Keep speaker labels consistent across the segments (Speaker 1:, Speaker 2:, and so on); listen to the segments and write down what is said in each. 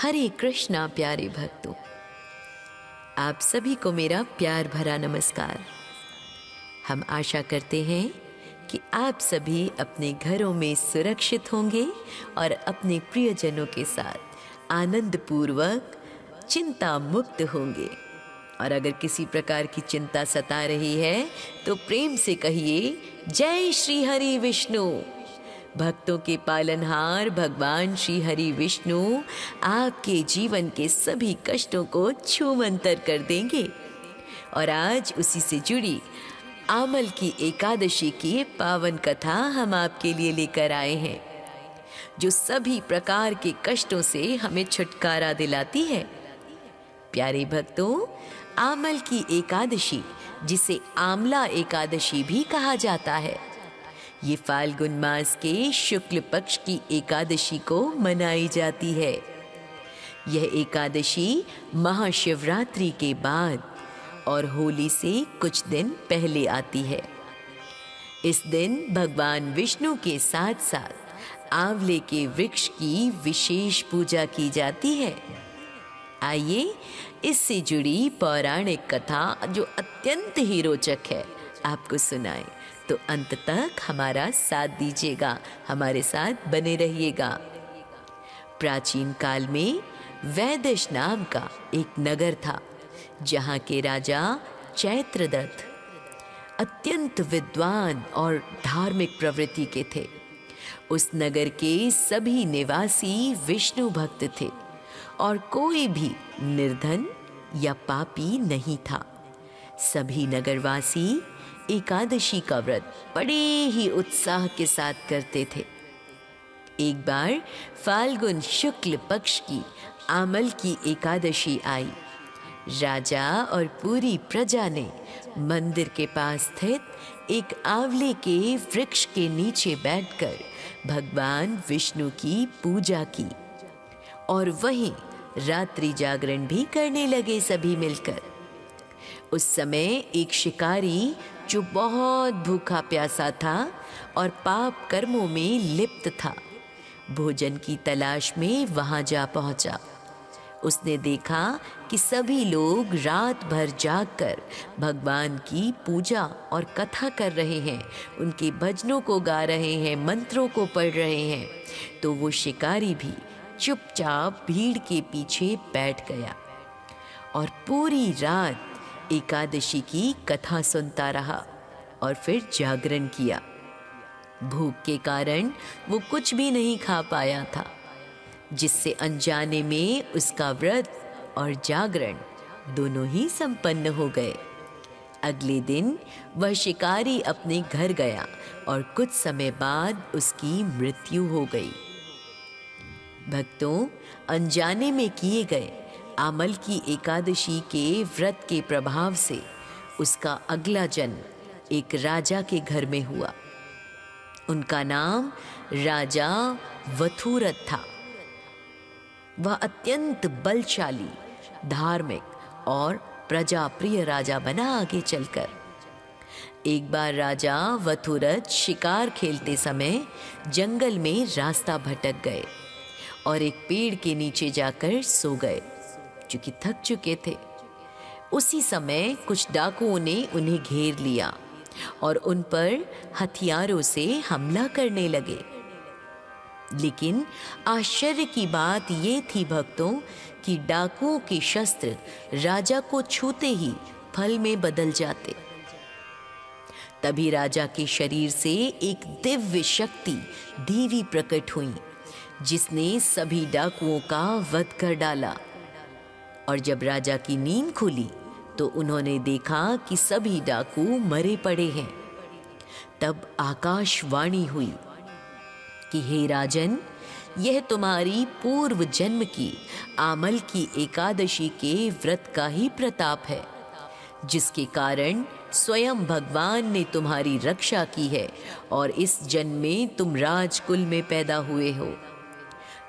Speaker 1: हरे कृष्णा प्यारे भक्तों, आप सभी को मेरा प्यार भरा नमस्कार। हम आशा करते हैं कि आप सभी अपने घरों में सुरक्षित होंगे और अपने प्रियजनों के साथ आनंद पूर्वक चिंता मुक्त होंगे। और अगर किसी प्रकार की चिंता सता रही है तो प्रेम से कहिए, जय श्री हरि विष्णु। भक्तों के पालनहार भगवान श्री हरि विष्णु आपके जीवन के सभी कष्टों को छूमंतर कर देंगे। और आज उसी से जुड़ी आमल की एकादशी की पावन कथा हम आपके लिए लेकर आए हैं, जो सभी प्रकार के कष्टों से हमें छुटकारा दिलाती है। प्यारे भक्तों, आमल की एकादशी, जिसे आमला एकादशी भी कहा जाता है, ये फाल्गुन मास के शुक्ल पक्ष की एकादशी को मनाई जाती है। यह एकादशी महाशिवरात्रि के बाद और होली से कुछ दिन पहले आती है। इस दिन भगवान विष्णु के साथ साथ आंवले के वृक्ष की विशेष पूजा की जाती है। आइए इससे जुड़ी पौराणिक कथा, जो अत्यंत ही रोचक है, आपको सुनाएं। तो अंत तक हमारा साथ दीजिएगा, हमारे साथ बने रहिएगा। प्राचीन काल में वैदेश नाम का एक नगर था, जहाँ के राजा चैत्रदत्त अत्यंत विद्वान और धार्मिक प्रवृत्ति के थे। उस नगर के सभी निवासी विष्णु भक्त थे और कोई भी निर्धन या पापी नहीं था। सभी नगरवासी एकादशी का व्रत बड़े ही उत्साह के साथ करते थे। एक बार फाल्गुन शुक्ल पक्ष की आमल की एकादशी आई। राजा और पूरी प्रजा ने मंदिर के पास स्थित एक आंवले के वृक्ष के नीचे बैठकर भगवान विष्णु की पूजा की और वहीं रात्रि जागरण भी करने लगे सभी मिलकर। उस समय एक शिकारी, जो बहुत भूखा प्यासा था और पाप कर्मों में लिप्त था, भोजन की तलाश में वहां जा पहुंचा। उसने देखा कि सभी लोग रात भर जागकर भगवान की पूजा और कथा कर रहे हैं, उनके भजनों को गा रहे हैं, मंत्रों को पढ़ रहे हैं। तो वो शिकारी भी चुपचाप भीड़ के पीछे बैठ गया और पूरी रात एकादशी की कथा सुनता रहा और फिर जागरण किया। भूख के कारण वो कुछ भी नहीं खा पाया था, जिससे अनजाने में उसका व्रत और जागरण दोनों ही संपन्न हो गए। अगले दिन वह शिकारी अपने घर गया और कुछ समय बाद उसकी मृत्यु हो गई। भक्तों, अनजाने में किए गए आमल की एकादशी के व्रत के प्रभाव से उसका अगला जन्म एक राजा के घर में हुआ। उनका नाम राजा वथूरथ था। वह अत्यंत बलशाली, धार्मिक और प्रजाप्रिय राजा बना आगे चलकर। एक बार राजा वथूरथ शिकार खेलते समय जंगल में रास्ता भटक गए और एक पेड़ के नीचे जाकर सो गए, क्योंकि थक चुके थे। उसी समय कुछ डाकुओं ने उन्हें घेर लिया और उन पर हथियारों से हमला करने लगे। लेकिन आश्चर्य की बात ये थी भक्तों, कि डाकुओं के शस्त्र राजा को छूते ही फल में बदल जाते। तभी राजा के शरीर से एक दिव्य शक्ति देवी प्रकट हुई, जिसने सभी डाकुओं का वध कर डाला। और जब राजा की नींद खुली तो उन्होंने देखा कि सभी डाकू मरे पड़े हैं। तब आकाशवाणी हुई कि हे राजन, यह तुम्हारी पूर्व जन्म की आमल की एकादशी के व्रत का ही प्रताप है, जिसके कारण स्वयं भगवान ने तुम्हारी रक्षा की है और इस जन्म में तुम राजकुल में पैदा हुए हो।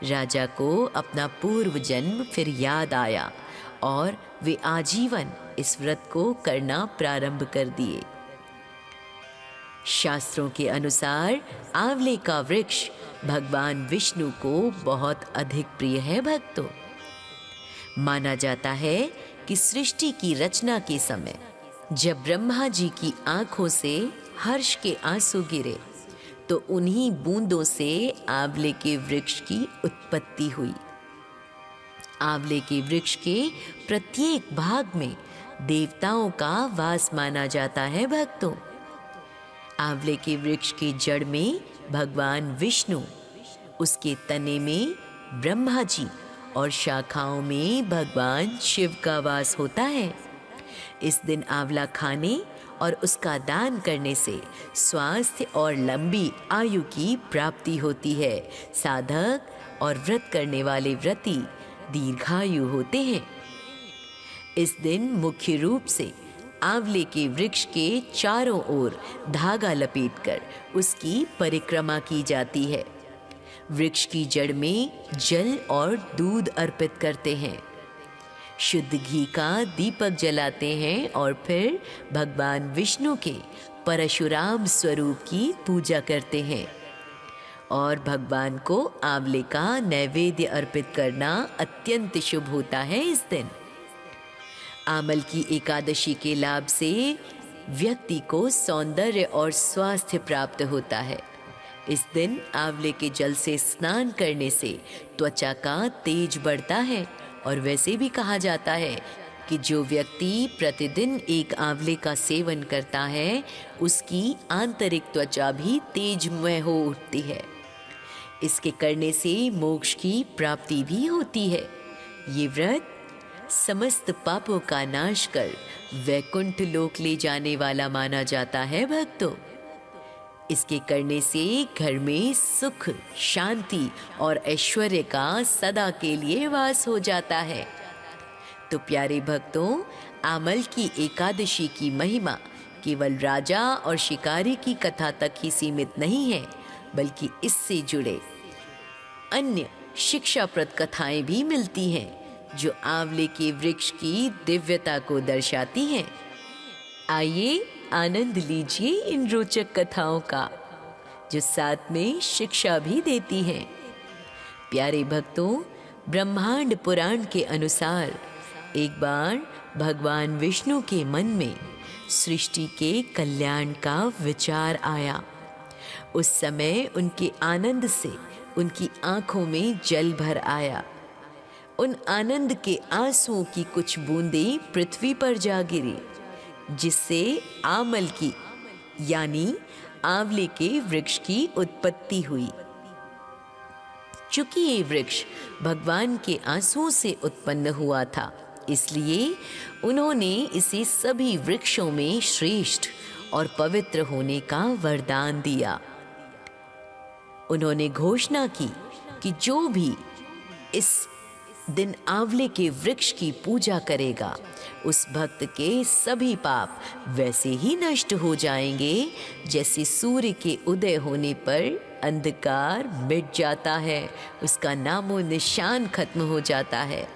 Speaker 1: राजा को अपना पूर्व जन्म फिर याद आया और वे आजीवन इस व्रत को करना प्रारंभ कर दिए। शास्त्रों के अनुसार आंवले का वृक्ष भगवान विष्णु को बहुत अधिक प्रिय है भक्तों। माना जाता है कि सृष्टि की रचना के समय जब ब्रह्मा जी की आंखों से हर्ष के आंसू गिरे तो उन्हीं बूंदों से आंवले के वृक्ष की उत्पत्ति हुई। आंवले के वृक्ष के प्रत्येक भाग में देवताओं का वास माना जाता है भक्तों। आंवले के वृक्ष के जड़ में भगवान विष्णु, उसके तने में ब्रह्मा जी और शाखाओं में भगवान शिव का वास होता है। इस दिन आंवला खाने और उसका दान करने से स्वास्थ्य और लंबी आयु की प्राप्ति होती है। साधक और व्रत करने वाले व्रती दीर्घायु होते हैं। इस दिन मुख्य रूप से आंवले के वृक्ष के चारों ओर धागा लपेटकर उसकी परिक्रमा की जाती है। वृक्ष की जड़ में जल और दूध अर्पित करते हैं, शुद्ध घी का दीपक जलाते हैं और फिर भगवान विष्णु के परशुराम स्वरूप की पूजा करते हैं। और भगवान को आंवले का नैवेद्य अर्पित करना अत्यंत शुभ होता है। इस दिन आंवल की एकादशी के लाभ से व्यक्ति को सौंदर्य और स्वास्थ्य प्राप्त होता है। इस दिन आंवले के जल से स्नान करने से त्वचा का तेज बढ़ता है और वैसे भी कहा जाता है कि जो व्यक्ति प्रतिदिन एक आंवले का सेवन करता है उसकी आंतरिक त्वचा भी तेजमय हो उठती है। इसके करने से मोक्ष की प्राप्ति भी होती है। ये व्रत समस्त पापों का नाश कर वैकुंठ लोक ले जाने वाला माना जाता है भक्तों। इसके करने से घर में सुख, शांति और ऐश्वर्य का सदा के लिए वास हो जाता है। तो प्यारे भक्तों, आंवल की एकादशी की महिमा केवल राजा और शिकारी की कथा तक ही सीमित नहीं है, बल्कि इससे जुड़े अन्य शिक्षाप्रद कथाएं भी मिलती हैं जो आंवले के वृक्ष की दिव्यता को दर्शाती हैं। आइए आनंद लीजिए इन रोचक कथाओं का, जो साथ में शिक्षा भी देती हैं। प्यारे भक्तों, ब्रह्मांड पुराण के अनुसार एक बार भगवान विष्णु के मन में सृष्टि के कल्याण का विचार आया। उस समय उनके आनंद से उनकी आंखों में जल भर आया। उन आनंद के आंसुओं की कुछ बूंदें पृथ्वी पर जा गिरी, जिससे आंवल की यानी आंवले के वृक्ष की उत्पत्ति हुई। चूंकि ये वृक्ष भगवान के आंसुओं से उत्पन्न हुआ था, इसलिए उन्होंने इसे सभी वृक्षों में श्रेष्ठ और पवित्र होने का वरदान दिया। उन्होंने घोषणा की कि जो भी इस दिन आंवले के वृक्ष की पूजा करेगा, उस भक्त के सभी पाप वैसे ही नष्ट हो जाएंगे जैसे सूर्य के उदय होने पर अंधकार मिट जाता है, उसका नामो निशान खत्म हो जाता है।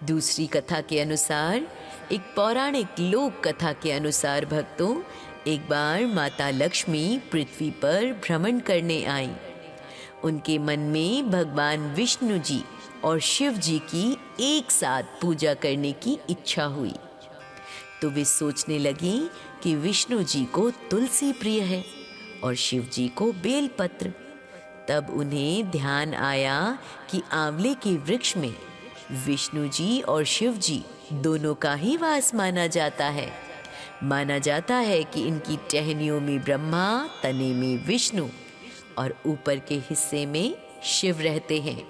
Speaker 1: दूसरी कथा के अनुसार, एक पौराणिक लोक कथा के अनुसार भक्तों, एक बार माता लक्ष्मी पृथ्वी पर भ्रमण करने आई। उनके मन में भगवान विष्णु जी और शिव जी की एक साथ पूजा करने की इच्छा हुई। तो वे सोचने लगी कि विष्णु जी को तुलसी प्रिय है और शिव जी को बेलपत्र। तब उन्हें ध्यान आया कि आंवले के वृक्ष में विष्णु जी और शिव जी दोनों का ही वास माना जाता है। माना जाता है कि इनकी टहनियों में ब्रह्मा, तने में विष्णु और ऊपर के हिस्से में शिव रहते हैं।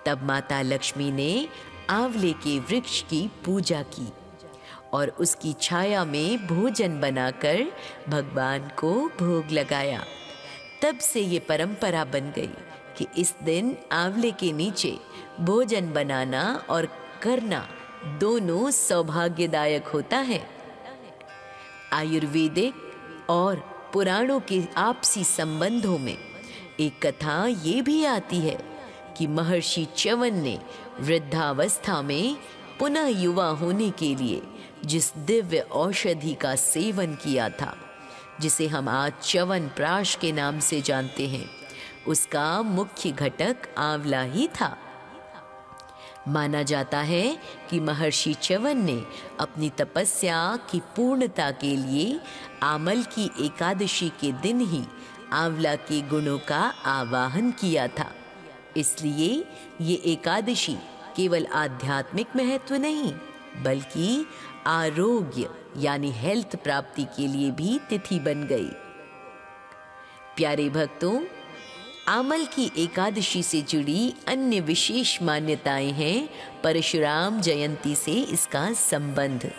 Speaker 1: तब माता लक्ष्मी ने आंवले के वृक्ष की पूजा की और उसकी छाया में भोजन बनाकर भगवान को भोग लगाया। तब से ये परंपरा बन गई कि इस दिन आंवले के नीचे भोजन बनाना और करना दोनों सौभाग्यदायक होता है। आयुर्वेदिक और पुराणों के आपसी संबंधों में एक कथा ये भी आती है कि महर्षि च्यवन ने वृद्धावस्था में पुनः युवा होने के लिए जिस दिव्य औषधि का सेवन किया था, जिसे हम आज च्यवनप्राश के नाम से जानते हैं, उसका मुख्य घटक आंवला ही था। माना जाता है कि महर्षि च्यवन ने अपनी तपस्या की पूर्णता के लिए आमल की एकादशी के दिन ही आंवला के गुणों का आवाहन किया था। इसलिए ये एकादशी केवल आध्यात्मिक महत्व नहीं, बल्कि आरोग्य यानी हेल्थ प्राप्ति के लिए भी तिथि बन गई। प्यारे भक्तों, आमल की एकादशी से जुड़ी अन्य विशेष मान्यताएं हैं। परशुराम जयंती से इसका संबंध।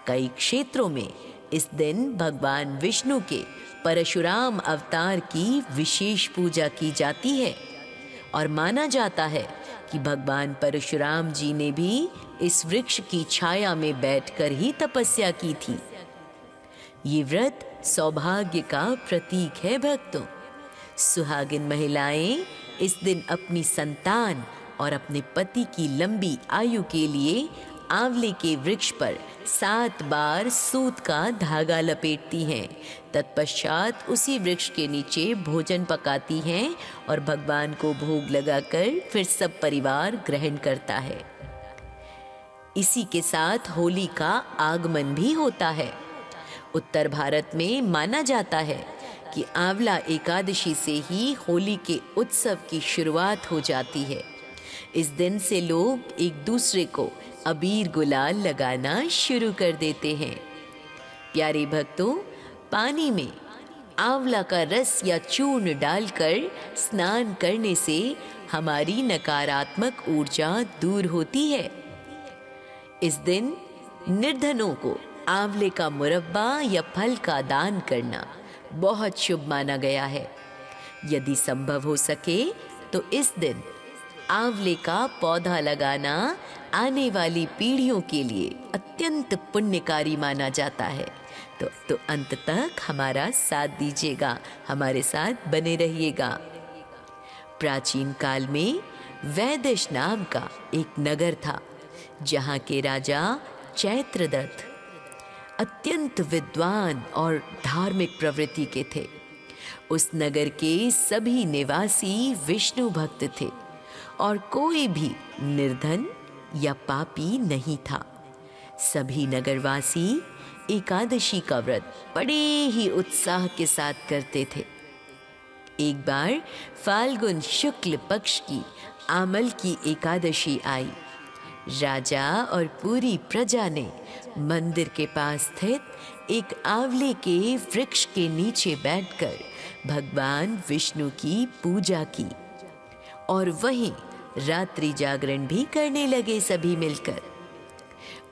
Speaker 1: कई क्षेत्रों में इस दिन भगवान विष्णु के परशुराम अवतार की विशेष पूजा की जाती है और माना जाता है कि भगवान परशुराम जी ने भी इस वृक्ष की छाया में बैठकर ही तपस्या की थी। ये व्रत सौभाग्य का प्रतीक है भक्तों। सुहागिन महिलाएं इस दिन अपनी संतान और अपने पति की लंबी आयु के लिए आंवले के वृक्ष पर 7 बार सूत का धागा लपेटती हैं। तत्पश्चात उसी वृक्ष के नीचे भोजन पकाती हैं और भगवान को भोग लगाकर फिर सब परिवार ग्रहण करता है। इसी के साथ होली का आगमन भी होता है। उत्तर भारत में माना जाता है कि आंवला एकादशी से ही होली के उत्सव की शुरुआत हो जाती है। इस दिन से लोग एक दूसरे को अबीर गुलाल लगाना शुरू कर देते हैं। प्यारे भक्तों, पानी में आंवला का रस या चूर्ण डालकर स्नान करने से हमारी नकारात्मक ऊर्जा दूर होती है। इस दिन निर्धनों को आंवले का मुरब्बा या फल का दान करना बहुत शुभ माना गया है। यदि संभव हो सके तो इस दिन आंवले का पौधा लगाना आने वाली पीढ़ियों के लिए अत्यंत पुण्यकारी माना जाता है। तो अंत तक हमारा साथ दीजिएगा, हमारे साथ बने रहिएगा। प्राचीन काल में वैदेश नाम का एक नगर था, जहाँ के राजा चैत्रदत्त अत्यंत विद्वान और धार्मिक प्रवृत्ति के थे। उस नगर के सभी निवासी विष्णु भक्त थे और कोई भी निर्धन या पापी नहीं था। सभी नगरवासी एकादशी का व्रत बड़े ही उत्साह के साथ करते थे। एक बार फाल्गुन शुक्ल पक्ष की आमल की एकादशी आई। राजा और पूरी प्रजा ने मंदिर के पास स्थित एक आंवले के वृक्ष के नीचे बैठकर भगवान विष्णु की पूजा की और वहीं रात्रि जागरण भी करने लगे सभी मिलकर।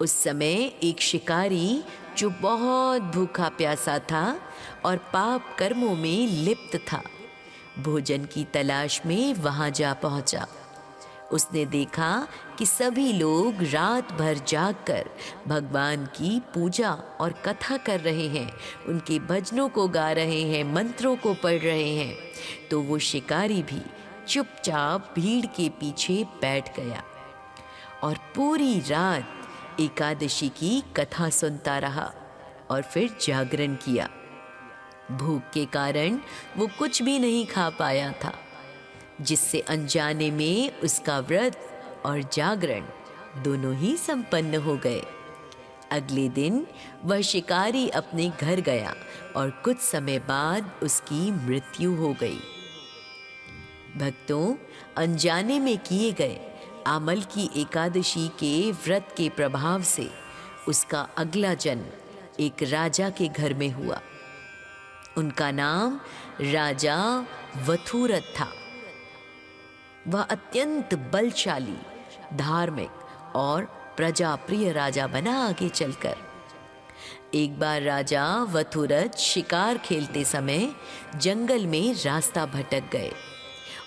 Speaker 1: उस समय एक शिकारी जो बहुत भूखा प्यासा था और पाप कर्मों में लिप्त था, भोजन की तलाश में वहां जा पहुंचा। उसने देखा कि सभी लोग रात भर जागकर भगवान की पूजा और कथा कर रहे हैं, उनके भजनों को गा रहे हैं, मंत्रों को पढ़ रहे हैं। तो वो शिकारी भी चुपचाप भीड़ के पीछे बैठ गया और पूरी रात एकादशी की कथा सुनता रहा और फिर जागरण किया। भूख के कारण वो कुछ भी नहीं खा पाया था, जिससे अनजाने में उसका व्रत और जागरण दोनों ही संपन्न हो गए। अगले दिन वह शिकारी अपने घर गया और कुछ समय बाद उसकी मृत्यु हो गई। भक्तों, अनजाने में किए गए आमल की एकादशी के व्रत के प्रभाव से उसका अगला जन्म एक राजा के घर में हुआ। उनका नाम राजा वथूरथ था। वह अत्यंत बलशाली, धार्मिक और प्रजाप्रिय राजा बना आगे चलकर। एक बार राजा वथूरथ शिकार खेलते समय जंगल में रास्ता भटक गए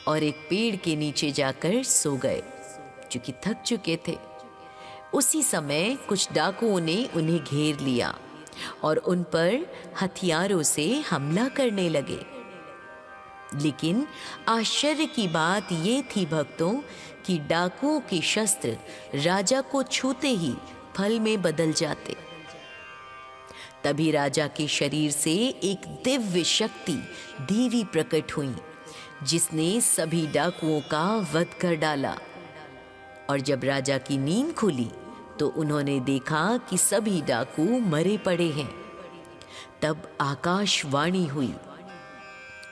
Speaker 1: और एक पेड़ के नीचे जाकर सो गए, क्योंकि थक चुके थे। उसी समय कुछ डाकुओं ने उन्हें घेर लिया और उन पर हथियारों से हमला करने लगे। लेकिन आश्चर्य की बात ये थी भक्तों कि डाकुओं के शस्त्र राजा को छूते ही फल में बदल जाते। तभी राजा के शरीर से एक दिव्य शक्ति देवी प्रकट हुई, जिसने सभी डाकुओं का वध कर डाला। और जब राजा की नींद खुली तो उन्होंने देखा कि सभी डाकू मरे पड़े हैं। तब आकाशवाणी हुई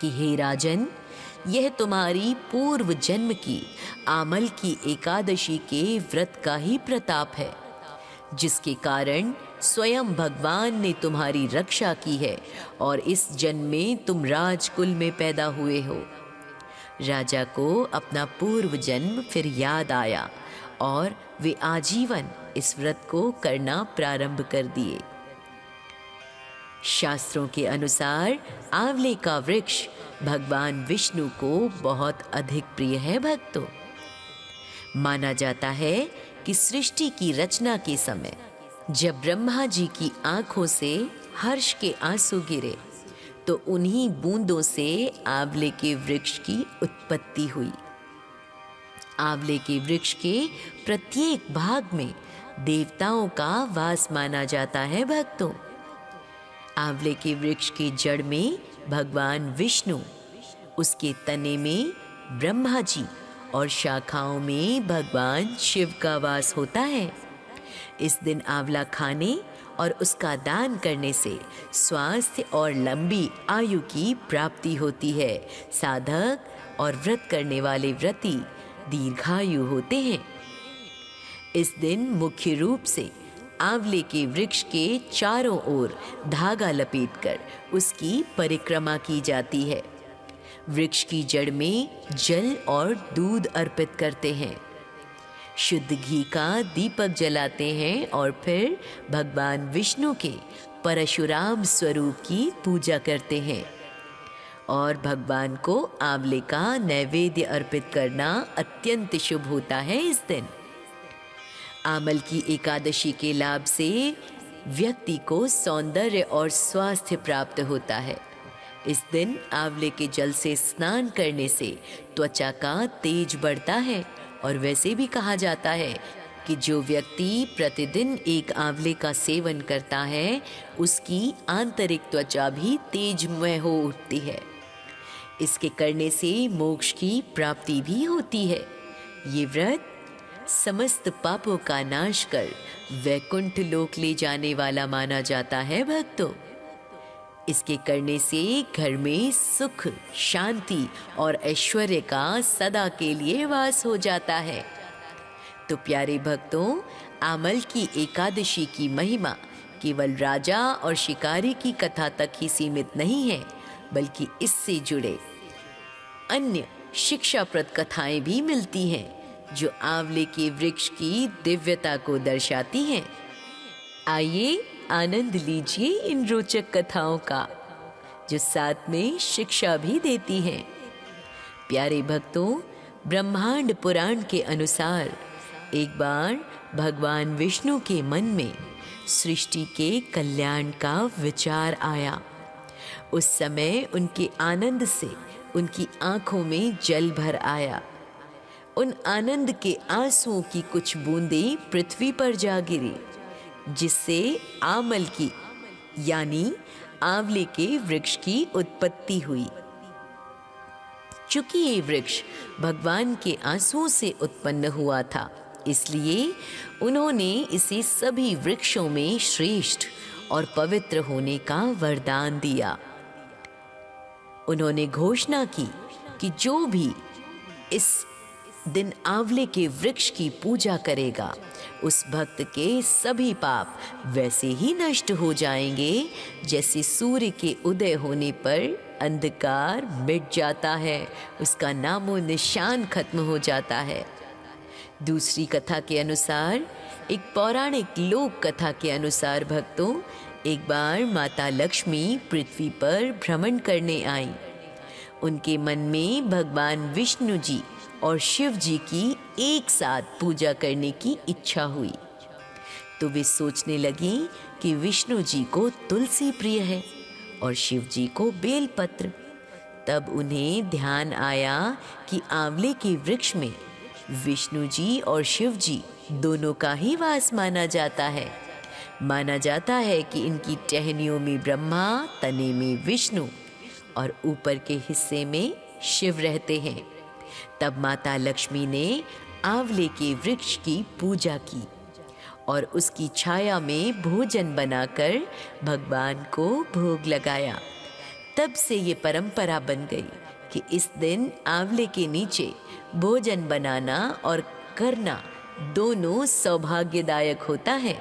Speaker 1: कि हे राजन, यह तुम्हारी पूर्व जन्म की आमल की एकादशी के व्रत का ही प्रताप है, जिसके कारण स्वयं भगवान ने तुम्हारी रक्षा की है और इस जन्म में तुम राजकुल में पैदा हुए हो। राजा को अपना पूर्व जन्म फिर याद आया और वे आजीवन इस व्रत को करना प्रारंभ कर दिए। शास्त्रों के अनुसार आंवले का वृक्ष भगवान विष्णु को बहुत अधिक प्रिय है भक्तों। माना जाता है कि सृष्टि की रचना के समय जब ब्रह्मा जी की आंखों से हर्ष के आंसू गिरे तो उन्हीं बूंदों से आंवले के वृक्ष की उत्पत्ति हुई। आंवले के वृक्ष के प्रत्येक भाग में देवताओं का वास माना जाता है भक्तों। आंवले के वृक्ष के जड़ में भगवान विष्णु, उसके तने में ब्रह्मा जी और शाखाओं में भगवान शिव का वास होता है। इस दिन आंवला खाने और उसका दान करने से स्वास्थ्य और लंबी आयु की प्राप्ति होती है। साधक और व्रत करने वाले व्रती दीर्घायु होते हैं। इस दिन मुख्य रूप से आंवले के वृक्ष के चारों ओर धागा लपेटकर उसकी परिक्रमा की जाती है। वृक्ष की जड़ में जल और दूध अर्पित करते हैं, शुद्ध घी का दीपक जलाते हैं और फिर भगवान विष्णु के परशुराम स्वरूप की पूजा करते हैं। और भगवान को आंवले का नैवेद्य अर्पित करना अत्यंत शुभ होता है। इस दिन आंवल की एकादशी के लाभ से व्यक्ति को सौंदर्य और स्वास्थ्य प्राप्त होता है। इस दिन आंवले के जल से स्नान करने से त्वचा का तेज बढ़ता है और वैसे भी कहा जाता है कि जो व्यक्ति प्रतिदिन एक आंवले का सेवन करता है उसकी आंतरिक त्वचा भी तेजमय हो उठती है। इसके करने से मोक्ष की प्राप्ति भी होती है। ये व्रत समस्त पापों का नाश कर वैकुंठ लोक ले जाने वाला माना जाता है भक्तों। इसके करने से घर में सुख, शांति और ऐश्वर्य का सदा के लिए वास हो जाता है। तो प्यारे भक्तों, आंवल की एकादशी की महिमा केवल राजा और शिकारी की कथा तक ही सीमित नहीं है, बल्कि इससे जुड़े अन्य शिक्षाप्रद कथाएं भी मिलती हैं जो आंवले के वृक्ष की दिव्यता को दर्शाती हैं। आइए आनंद लीजिए इन रोचक कथाओं का, जो साथ में शिक्षा भी देती हैं। प्यारे भक्तों, ब्रह्मांड पुराण के अनुसार एक बार भगवान विष्णु के मन में सृष्टि के कल्याण का विचार आया। उस समय उनके आनंद से उनकी आंखों में जल भर आया। उन आनंद के आंसुओं की कुछ बूंदें पृथ्वी पर जा गिरी, जिससे आमल की यानी आंवले के वृक्ष की उत्पत्ति हुई। चूंकि ये वृक्ष भगवान के आंसुओं से उत्पन्न हुआ था, इसलिए उन्होंने इसे सभी वृक्षों में श्रेष्ठ और पवित्र होने का वरदान दिया। उन्होंने घोषणा की कि जो भी इस दिन आंवले के वृक्ष की पूजा करेगा, उस भक्त के सभी पाप वैसे ही नष्ट हो जाएंगे जैसे सूर्य के उदय होने पर अंधकार मिट जाता है, उसका नामो निशान खत्म हो जाता है। दूसरी कथा के अनुसार, एक पौराणिक लोक कथा के अनुसार भक्तों, एक बार माता लक्ष्मी पृथ्वी पर भ्रमण करने आई। उनके मन में भगवान विष्णु जी और शिव जी की एक साथ पूजा करने की इच्छा हुई। तो वे सोचने लगी कि विष्णु जी को तुलसी प्रिय है और शिव जी को बेलपत्र। तब उन्हें ध्यान आया कि आंवले के वृक्ष में विष्णु जी और शिव जी दोनों का ही वास माना जाता है। माना जाता है कि इनकी टहनियों में ब्रह्मा, तने में विष्णु और ऊपर के हिस्से में शिव रहते हैं। तब माता लक्ष्मी ने आंवले के वृक्ष की पूजा की और उसकी छाया में भोजन बनाकर भगवान को भोग लगाया। तब से ये परंपरा बन गई कि इस दिन आंवले के नीचे भोजन बनाना और करना दोनों सौभाग्यदायक होता है।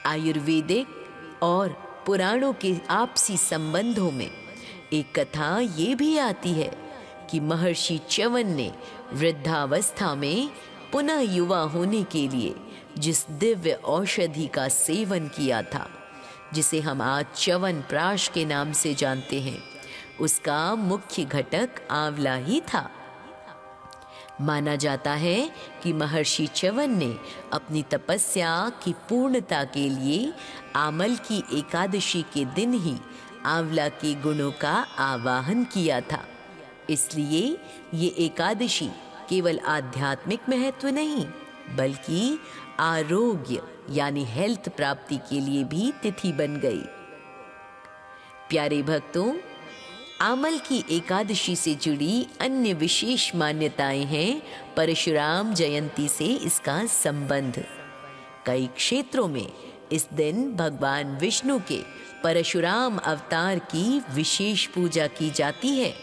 Speaker 1: आयुर्वेदिक और पुराणों के आपसी संबंधों में एक कथा ये भी आती है कि महर्षि च्यवन ने वृद्धावस्था में पुनः युवा होने के लिए जिस दिव्य औषधि का सेवन किया था, जिसे हम आज च्यवन प्राश के नाम से जानते हैं, उसका मुख्य घटक आंवला ही था। माना जाता है कि महर्षि च्यवन ने अपनी तपस्या की पूर्णता के लिए आमल की एकादशी के दिन ही आंवला के गुणों का आवाहन किया था। इसलिए ये एकादशी केवल आध्यात्मिक महत्व नहीं बल्कि आरोग्य यानी हेल्थ प्राप्ति के लिए भी तिथि बन गई। प्यारे भक्तों, आमल की एकादशी से जुड़ी अन्य विशेष मान्यताएं हैं। परशुराम जयंती से इसका संबंध। कई क्षेत्रों में इस दिन भगवान विष्णु के परशुराम अवतार की विशेष पूजा की जाती है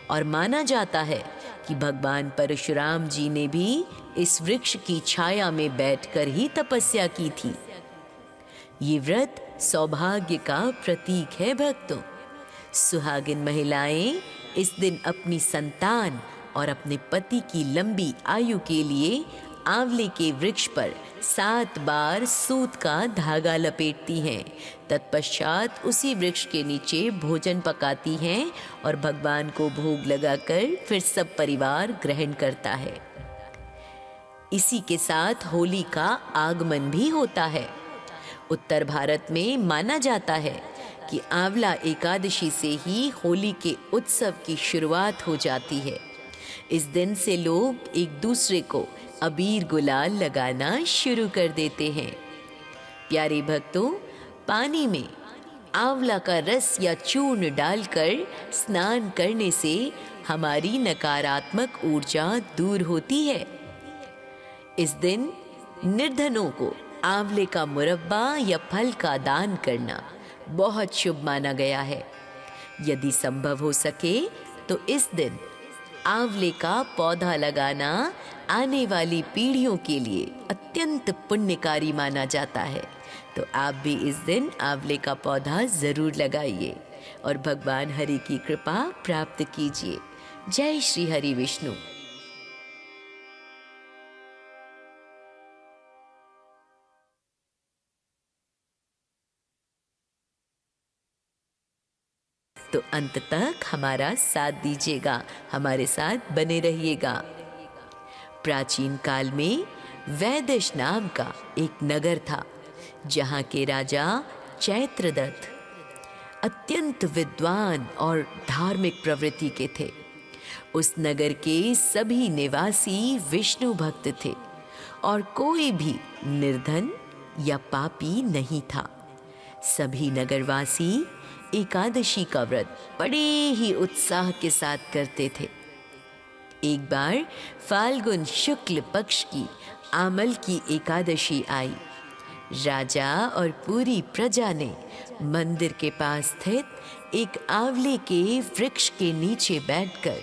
Speaker 1: और माना जाता है कि भगवान परशुराम जी ने भी इस वृक्ष की छाया में बैठकर ही तपस्या की थी। ये व्रत सौभाग्य का प्रतीक है भक्तों। सुहागिन महिलाएं इस दिन अपनी संतान और अपने पति की लंबी आयु के लिए आंवले के वृक्ष पर 7 बार सूत का धागा लपेटती हैं। तत्पश्चात उसी वृक्ष के नीचे भोजन पकाती हैं और भगवान को भोग लगाकर फिर सब परिवार ग्रहण करता है। इसी के साथ होली का आगमन भी होता है। उत्तर भारत में माना जाता है कि आंवला एकादशी से ही होली के उत्सव की शुरुआत हो जाती है। इस दिन से लोग एक दूसरे को अबीर गुलाल लगाना शुरू कर देते हैं। प्यारे भक्तों, पानी में आंवला का रस या चूर्ण डालकर स्नान करने से हमारी नकारात्मक ऊर्जा दूर होती है। इस दिन निर्धनों को आंवले का मुरब्बा या फल का दान करना बहुत शुभ माना गया है। यदि संभव हो सके तो इस दिन आंवले का पौधा लगाना आने वाली पीढ़ियों के लिए अत्यंत पुण्यकारी माना जाता है। तो आप भी इस दिन आंवले का पौधा जरूर लगाइए और भगवान हरि की कृपा प्राप्त कीजिए। जय श्री हरि विष्णु। तो अंत तक हमारा साथ दीजिएगा, हमारे साथ बने रहिएगा। प्राचीन काल में वैदेश नाम का एक नगर था, जहाँ के राजा चैत्रदत्त अत्यंत विद्वान और धार्मिक प्रवृत्ति के थे। उस नगर के सभी निवासी विष्णु भक्त थे और कोई भी निर्धन या पापी नहीं था। सभी नगरवासी एकादशी का व्रत बड़े ही उत्साह के साथ करते थे। एक बार फाल्गुन शुक्ल पक्ष की आमल की एकादशी आई। राजा और पूरी प्रजा ने मंदिर के पास स्थित एक आंवले के वृक्ष के नीचे बैठकर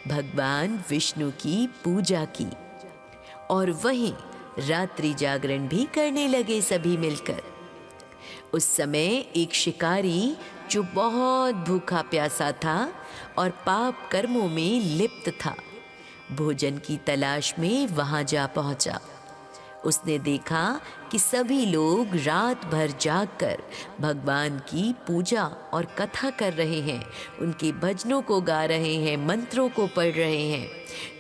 Speaker 1: भगवान विष्णु की पूजा की और वहीं रात्रि जागरण भी करने लगे सभी मिलकर। उस समय एक शिकारी जो बहुत भूखा प्यासा था और पाप कर्मों में लिप्त था, भोजन की तलाश में वहां जा पहुंचा। उसने देखा कि सभी लोग रात भर जागकर भगवान की पूजा और कथा कर रहे हैं, उनके भजनों को गा रहे हैं, मंत्रों को पढ़ रहे हैं।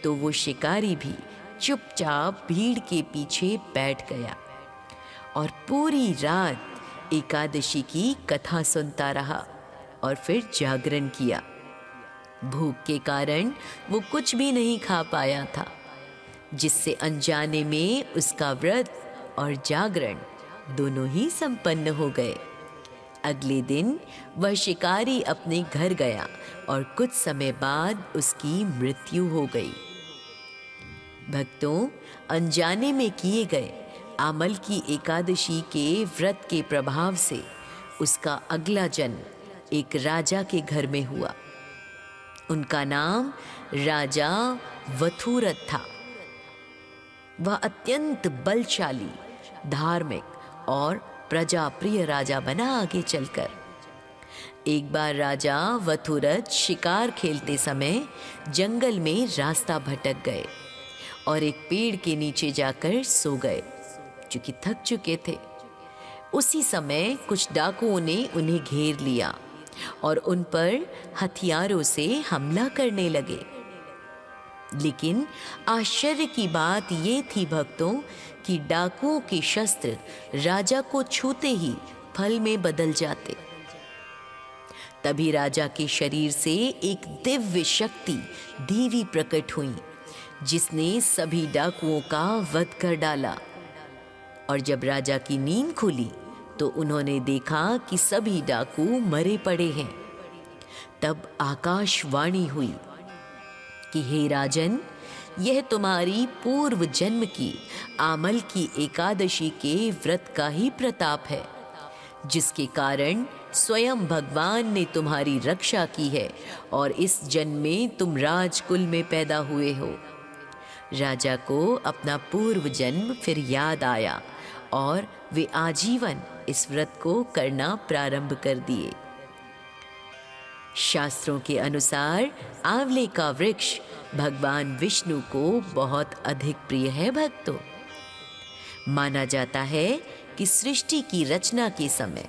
Speaker 1: तो वो शिकारी भी चुपचाप भीड़ के पीछे बैठ गया और पूरी रात एकादशी की कथा सुनता रहा और फिर जागरण किया। भूख के कारण वो कुछ भी नहीं खा पाया था, जिससे अनजाने में उसका व्रत और जागरण दोनों ही संपन्न हो गए। अगले दिन वह शिकारी अपने घर गया और कुछ समय बाद उसकी मृत्यु हो गई। भक्तों, अनजाने में किए गए आमल की एकादशी के व्रत के प्रभाव से उसका अगला जन्म एक राजा के घर में हुआ। उनका नाम राजा वथूरथ था। वह अत्यंत बलशाली, धार्मिक और प्रजाप्रिय राजा बना आगे चलकर। एक बार राजा वथूरथ शिकार खेलते समय जंगल में रास्ता भटक गए और एक पेड़ के नीचे जाकर सो गए, क्योंकि थक चुके थे। उसी समय कुछ डाकुओं ने उन्हें घेर लिया और उन पर हथियारों से हमला करने लगे। लेकिन आश्चर्य की बात ये थी भक्तों कि डाकुओं के शस्त्र राजा को छूते ही फल में बदल जाते। तभी राजा के शरीर से एक दिव्य शक्ति देवी प्रकट हुई, जिसने सभी डाकुओं का वध कर डाला। और जब राजा की नींद खुली तो उन्होंने देखा कि सभी डाकू मरे पड़े हैं। तब आकाशवाणी हुई कि हे राजन, यह तुम्हारी पूर्व जन्म की आमल की एकादशी के व्रत का ही प्रताप है, जिसके कारण स्वयं भगवान ने तुम्हारी रक्षा की है और इस जन्म में तुम राजकुल में पैदा हुए हो। राजा को अपना पूर्व जन्म फिर याद आया और वे आजीवन इस व्रत को करना प्रारंभ कर दिए। शास्त्रों के अनुसार आंवले का वृक्ष भगवान विष्णु को बहुत अधिक प्रिय है भक्तों। माना जाता है कि सृष्टि की रचना के समय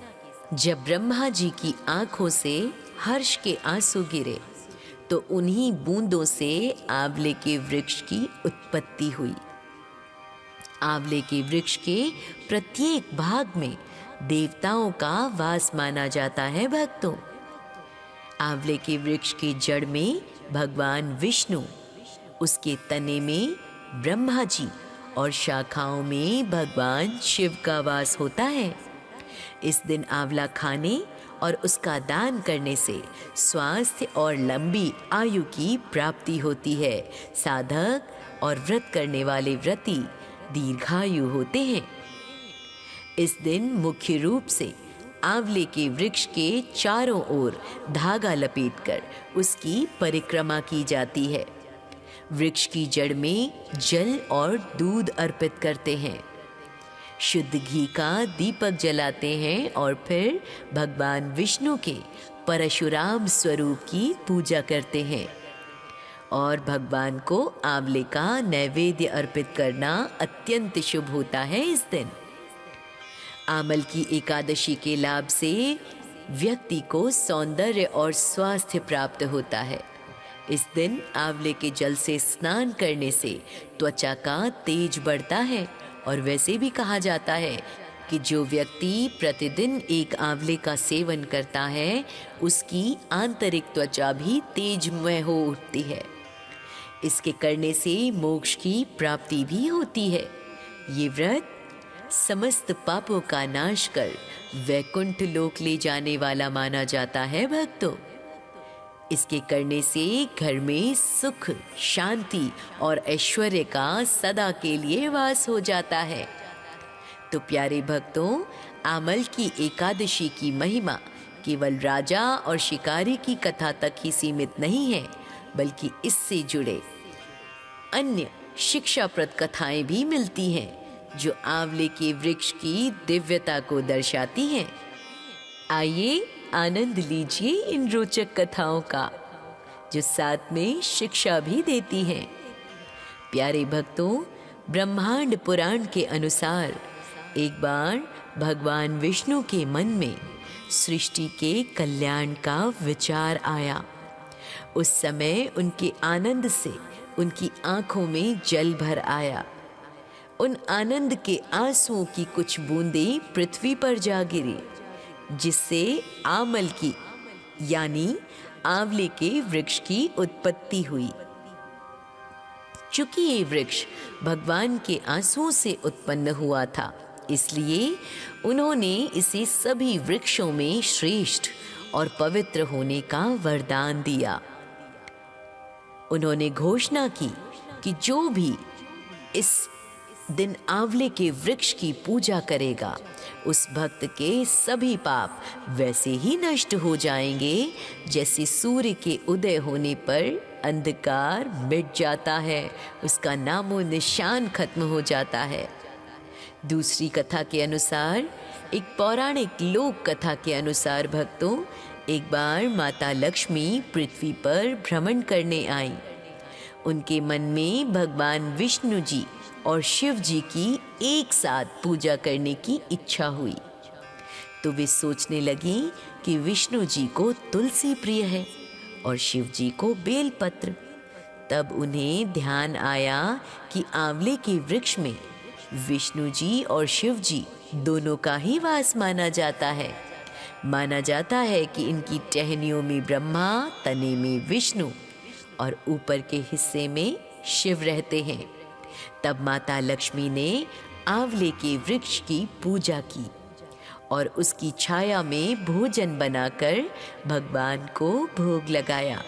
Speaker 1: जब ब्रह्मा जी की आंखों से हर्ष के आंसू गिरे तो उन्हीं बूंदों से आंवले के वृक्ष की उत्पत्ति हुई। आंवले के वृक्ष के प्रत्येक भाग में देवताओं का वास माना जाता है भक्तों। आंवले के वृक्ष के जड़ में भगवान विष्णु, उसके तने में ब्रह्मा जी और शाखाओं में भगवान शिव का वास होता है। इस दिन आंवला खाने और उसका दान करने से स्वास्थ्य और लंबी आयु की प्राप्ति होती है। साधक और व्रत करने वाले व्रती दीर्घायु होते हैं। इस दिन मुख्य रूप से आंवले के वृक्ष के चारों ओर धागा लपेटकर उसकी परिक्रमा की जाती है। वृक्ष की जड़ में जल और दूध अर्पित करते हैं, शुद्ध घी का दीपक जलाते हैं और फिर भगवान विष्णु के परशुराम स्वरूप की पूजा करते हैं। और भगवान को आंवले का नैवेद्य अर्पित करना अत्यंत शुभ होता है। इस दिन आमल की एकादशी के लाभ से व्यक्ति को सौंदर्य और स्वास्थ्य प्राप्त होता है। इस दिन आंवले के जल से स्नान करने से त्वचा का तेज बढ़ता है और वैसे भी कहा जाता है कि जो व्यक्ति प्रतिदिन एक आंवले का सेवन करता है उसकी आंतरिक त्वचा भी तेजमय हो उठती है। इसके करने से मोक्ष की प्राप्ति भी होती है। ये व्रत समस्त पापों का नाश कर वैकुंठ लोक ले जाने वाला माना जाता है भक्तों। इसके करने से घर में सुख, शांति और ऐश्वर्य का सदा के लिए वास हो जाता है। तो प्यारे भक्तों, आमल की एकादशी की महिमा केवल राजा और शिकारी की कथा तक ही सीमित नहीं है, बल्कि इससे जुड़े अन्य शिक्षाप्रद कथाएं भी मिलती हैं जो आंवले के वृक्ष की दिव्यता को दर्शाती हैं। आइए आनंद लीजिए इन रोचक कथाओं का, जो साथ में शिक्षा भी देती हैं। प्यारे भक्तों, ब्रह्मांड पुराण के अनुसार एक बार भगवान विष्णु के मन में सृष्टि के कल्याण का विचार आया। उस समय उनके आनंद से उनकी आंखों में जल भर आया। उन आनंद के आंसुओं की कुछ बूंदें पृथ्वी पर जा गिरी, जिससे आमल की यानी आंवले के वृक्ष की उत्पत्ति हुई। चूंकि ये वृक्ष भगवान के आंसुओं से उत्पन्न हुआ था, इसलिए उन्होंने इसे सभी वृक्षों में श्रेष्ठ और पवित्र होने का वरदान दिया। उन्होंने घोषणा की कि जो भी इस दिन आंवले के वृक्ष की पूजा करेगा, उस भक्त के सभी पाप वैसे ही नष्ट हो जाएंगे जैसे सूर्य के उदय होने पर अंधकार मिट जाता है, उसका नामो निशान खत्म हो जाता है। दूसरी कथा के अनुसार, एक पौराणिक लोक कथा के अनुसार भक्तों, एक बार माता लक्ष्मी पृथ्वी पर भ्रमण करने आई। उनके मन में भगवान विष्णु जी और शिव जी की एक साथ पूजा करने की इच्छा हुई। तो वे सोचने लगी कि विष्णु जी को तुलसी प्रिय है और शिव जी को बेलपत्र। तब उन्हें ध्यान आया कि आंवले के वृक्ष में विष्णु जी और शिव जी दोनों का ही वास माना जाता है। माना जाता है कि इनकी टहनियों में ब्रह्मा, तने में विष्णु और ऊपर के हिस्से में शिव रहते हैं। तब माता लक्ष्मी ने आंवले के वृक्ष की पूजा की और उसकी छाया में भोजन बनाकर भगवान को भोग लगाया।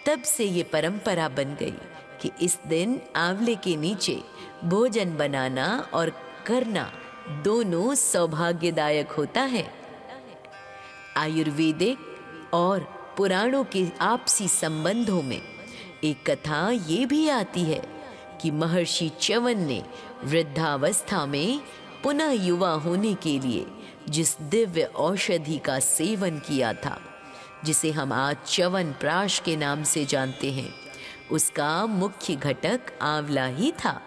Speaker 1: तब से ये परंपरा बन गई कि इस दिन आंवले के नीचे भोजन बनाना और करना दोनों सौभाग्यदायक होता है। आयुर्वेदिक और पुराणों के आपसी संबंधों में एक कथा ये भी आती है कि महर्षि च्यवन ने वृद्धावस्था में पुनः युवा होने के लिए जिस दिव्य औषधि का सेवन किया था, जिसे हम आज च्यवन प्राश के नाम से जानते हैं, उसका मुख्य घटक आंवला ही था।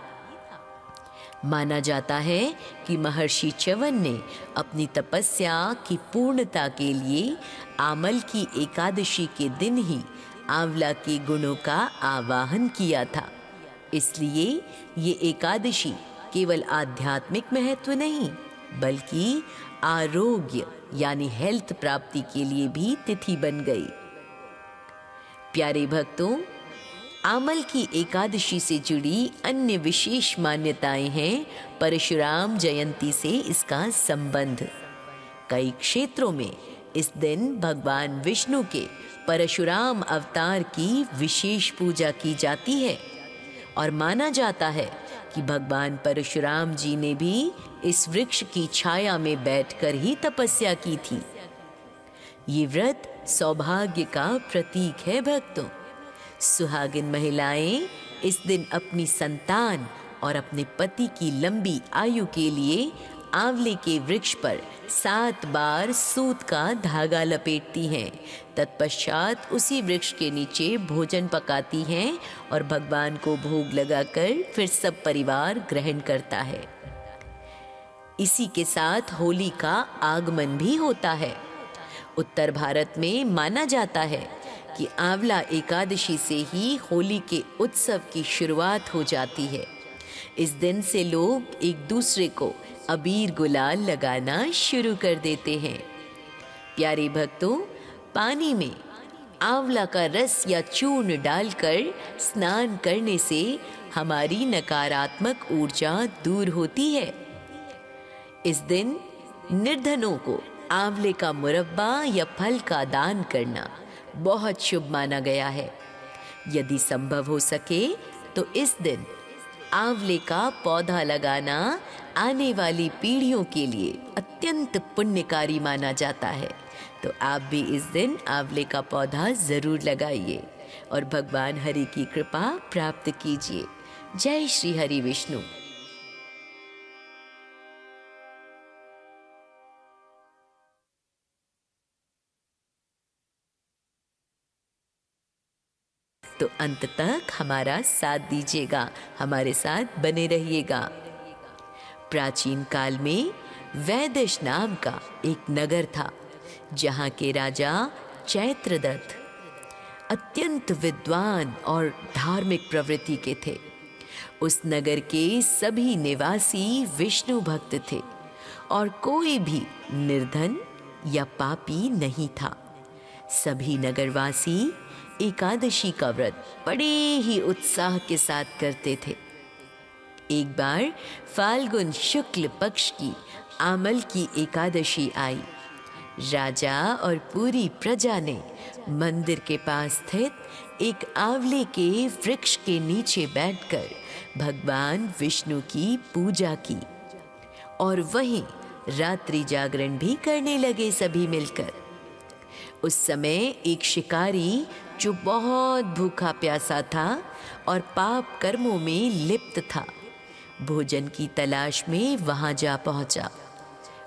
Speaker 1: माना जाता है कि महर्षि च्यवन ने अपनी तपस्या की पूर्णता के लिए आमल की एकादशी के दिन ही आंवला के गुणों का आवाहन किया था। इसलिए ये एकादशी केवल आध्यात्मिक महत्व नहीं, बल्कि आरोग्य यानी हेल्थ प्राप्ति के लिए भी तिथि बन गई। प्यारे भक्तों, आमल की एकादशी से जुड़ी अन्य विशेष मान्यताएं हैं। परशुराम जयंती से इसका संबंध। कई क्षेत्रों में इस दिन भगवान विष्णु के परशुराम अवतार की विशेष पूजा की जाती है और माना जाता है कि भगवान परशुराम जी ने भी इस वृक्ष की छाया में बैठकर ही तपस्या की थी। ये व्रत सौभाग्य का प्रतीक है भक्तों। सुहागिन महिलाएं इस दिन अपनी संतान और अपने पति की लंबी आयु के लिए आंवले के वृक्ष पर 7 बार सूत का धागा लपेटती हैं। तत्पश्चात उसी वृक्ष के नीचे भोजन पकाती हैं और भगवान को भोग लगाकर फिर सब परिवार ग्रहण करता है। इसी के साथ होली का आगमन भी होता है। उत्तर भारत में माना जाता है कि आंवला एकादशी से ही होली के उत्सव की शुरुआत हो जाती है। इस दिन से लोग एक दूसरे को अबीर गुलाल लगाना शुरू कर देते हैं। प्यारे भक्तों, पानी में आंवला का रस या चूर्ण डालकर स्नान करने से हमारी नकारात्मक ऊर्जा दूर होती है। इस दिन निर्धनों को आंवले का मुरब्बा या फल का दान करना बहुत शुभ माना गया है। यदि संभव हो सके तो इस दिन आंवले का पौधा लगाना आने वाली पीढ़ियों के लिए अत्यंत पुण्यकारी माना जाता है। तो आप भी इस दिन आंवले का पौधा जरूर लगाइए और भगवान हरि की कृपा प्राप्त कीजिए। जय श्री हरि विष्णु। तो अंत तक हमारा साथ दीजिएगा, हमारे साथ बने रहिएगा। प्राचीन काल में वैदेश नाम का एक नगर था, जहाँ के राजा चैत्रदत्त अत्यंत विद्वान और धार्मिक प्रवृत्ति के थे। उस नगर के सभी निवासी विष्णु भक्त थे और कोई भी निर्धन या पापी नहीं था। सभी नगरवासी एकादशी का व्रत बड़े ही उत्साह के साथ करते थे। एक बार फाल्गुन शुक्ल पक्ष की आमल की एकादशी आई। राजा और पूरी प्रजा ने मंदिर के पास स्थित एक आंवले के वृक्ष के नीचे बैठकर भगवान विष्णु की पूजा की और वहीं रात्रि जागरण भी करने लगे सभी मिलकर। उस समय एक शिकारी जो बहुत भूखा प्यासा था और पाप कर्मों में लिप्त था, भोजन की तलाश में वहां जा पहुंचा।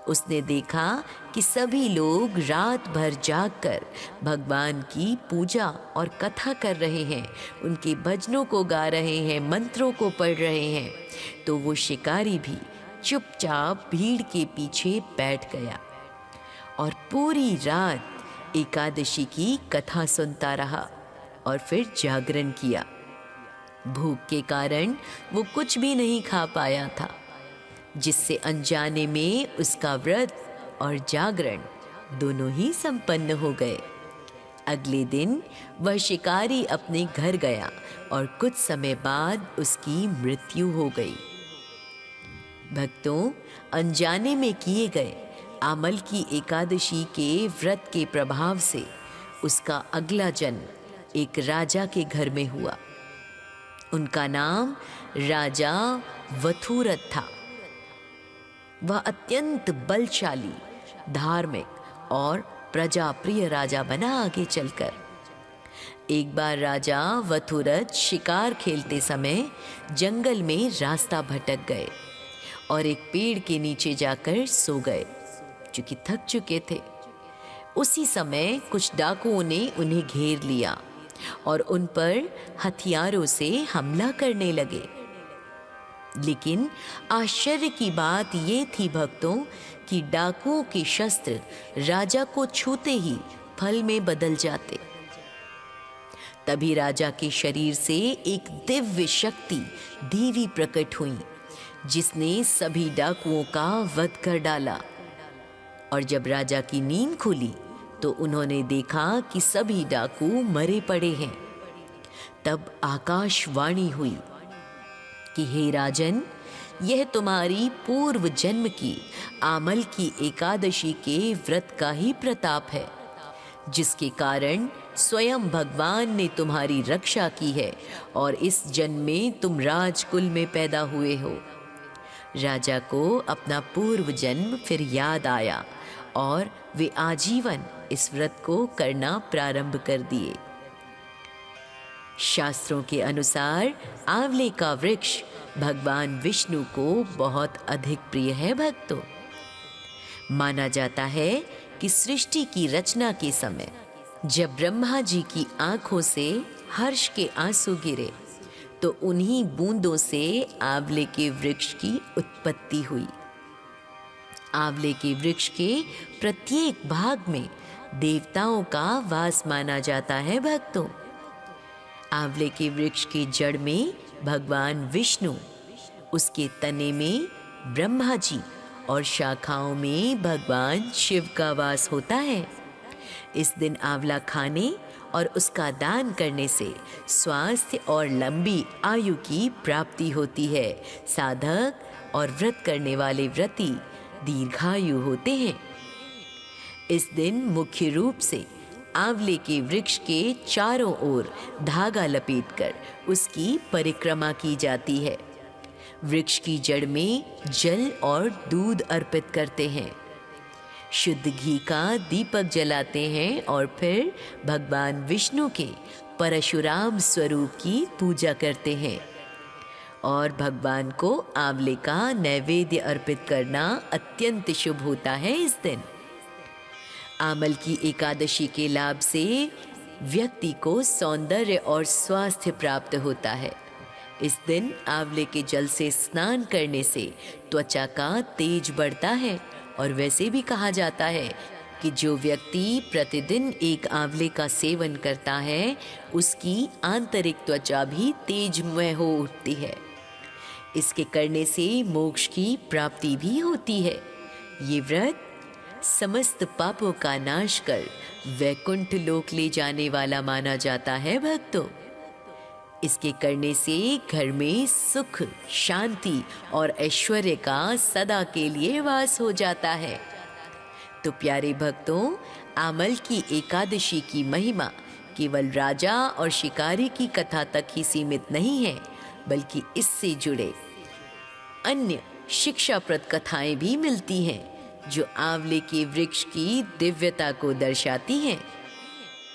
Speaker 1: उसने देखा कि सभी लोग रात भर जागकर भगवान की पूजा और कथा कर रहे हैं, उनके भजनों को गा रहे हैं, मंत्रों को पढ़ रहे हैं। तो वो शिकारी भी चुपचाप भीड़ के पीछे बैठ गया और पूरी रात एकादशी की कथा सुनता रहा और फिर जागरण किया। भूख के कारण वो कुछ भी नहीं खा पाया था, जिससे अनजाने में उसका व्रत और जागरण दोनों ही संपन्न हो गए। अगले दिन वह शिकारी अपने घर गया और कुछ समय बाद उसकी मृत्यु हो गई। भक्तों, अनजाने में किए गए आमल की एकादशी के व्रत के प्रभाव से उसका अगला जन्म एक राजा के घर में हुआ। उनका नाम राजा वथूरथ था। वह अत्यंत बलशाली, धार्मिक और प्रजाप्रिय राजा बना आगे चलकर। एक बार राजा वथूरथ शिकार खेलते समय जंगल में रास्ता भटक गए और एक पेड़ के नीचे जाकर सो गए, क्योंकि थक चुके थे। उसी समय कुछ डाकुओं ने उन्हें घेर लिया और उन पर हथियारों से हमला करने लगे। लेकिन आश्चर्य की बात ये थी भक्तों कि डाकुओं के शस्त्र राजा को छूते ही फल में बदल जाते। तभी राजा के शरीर से एक दिव्य शक्ति देवी प्रकट हुई, जिसने सभी डाकुओं का वध कर डाला। और जब राजा की नींद खुली तो उन्होंने देखा कि सभी डाकू मरे पड़े हैं। तब आकाशवाणी हुई कि हे राजन, यह तुम्हारी पूर्व जन्म की आमल की एकादशी के व्रत का ही प्रताप है, जिसके कारण स्वयं भगवान ने तुम्हारी रक्षा की है और इस जन्म में तुम राजकुल में पैदा हुए हो। राजा को अपना पूर्व जन्म फिर याद आया और वे आजीवन इस व्रत को करना प्रारंभ कर दिए। शास्त्रों के अनुसार आंवले का वृक्ष भगवान विष्णु को बहुत अधिक प्रिय है भक्तों। माना जाता है कि सृष्टि की रचना के समय जब ब्रह्मा जी की आंखों से हर्ष के आंसू गिरे तो उन्हीं बूंदों से आंवले के वृक्ष की उत्पत्ति हुई। आंवले के वृक्ष के प्रत्येक भाग में देवताओं का वास माना जाता है भक्तों। आंवले के वृक्ष के जड़ में भगवान विष्णु, उसके तने में ब्रह्मा जी और शाखाओं में भगवान शिव का वास होता है। इस दिन आंवला खाने और उसका दान करने से स्वास्थ्य और लंबी आयु की प्राप्ति होती है। साधक और व्रत करने वाले व्रती दीर्घायु होते हैं। इस दिन मुख्य रूप से आंवले के वृक्ष के चारों ओर धागा लपेटकर उसकी परिक्रमा की जाती है। वृक्ष की जड़ में जल और दूध अर्पित करते हैं, शुद्ध घी का दीपक जलाते हैं और फिर भगवान विष्णु के परशुराम स्वरूप की पूजा करते हैं। और भगवान को आंवले का नैवेद्य अर्पित करना अत्यंत शुभ होता है। इस दिन आमल की एकादशी के लाभ से व्यक्ति को सौंदर्य और स्वास्थ्य प्राप्त होता है। इस दिन आंवले के जल से स्नान करने से त्वचा का तेज बढ़ता है और वैसे भी कहा जाता है कि जो व्यक्ति प्रतिदिन एक आंवले का सेवन करता है उसकी आंतरिक त्वचा भी तेजमय हो उठती है। इसके करने से मोक्ष की प्राप्ति भी होती है। ये व्रत समस्त पापों का नाश कर वैकुंठ लोक ले जाने वाला माना जाता है भक्तों। इसके करने से घर में सुख, शांति और ऐश्वर्य का सदा के लिए वास हो जाता है। तो प्यारे भक्तों, आमल की एकादशी की महिमा केवल राजा और शिकारी की कथा तक ही सीमित नहीं है, बल्कि इससे जुड़े अन्य शिक्षाप्रद कथाएं भी मिलती हैं जो आंवले के वृक्ष की दिव्यता को दर्शाती हैं।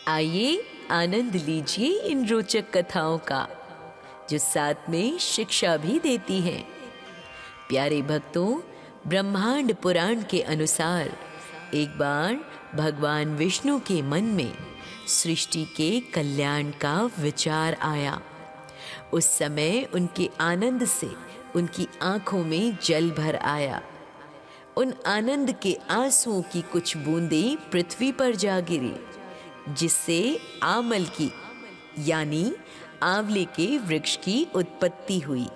Speaker 1: आइए आनंद लीजिए इन रोचक कथाओं का, जो साथ में शिक्षा भी देती हैं। प्यारे भक्तों, ब्रह्मांड पुराण के अनुसार एक बार भगवान विष्णु के मन में सृष्टि के कल्याण का विचार आया। उस समय उनके आनंद से उनकी आंखों में जल भर आया। उन आनंद के आंसुओं की कुछ बूंदें पृथ्वी पर जा गिरी, जिससे आमल की यानी आंवले के वृक्ष की उत्पत्ति हुई।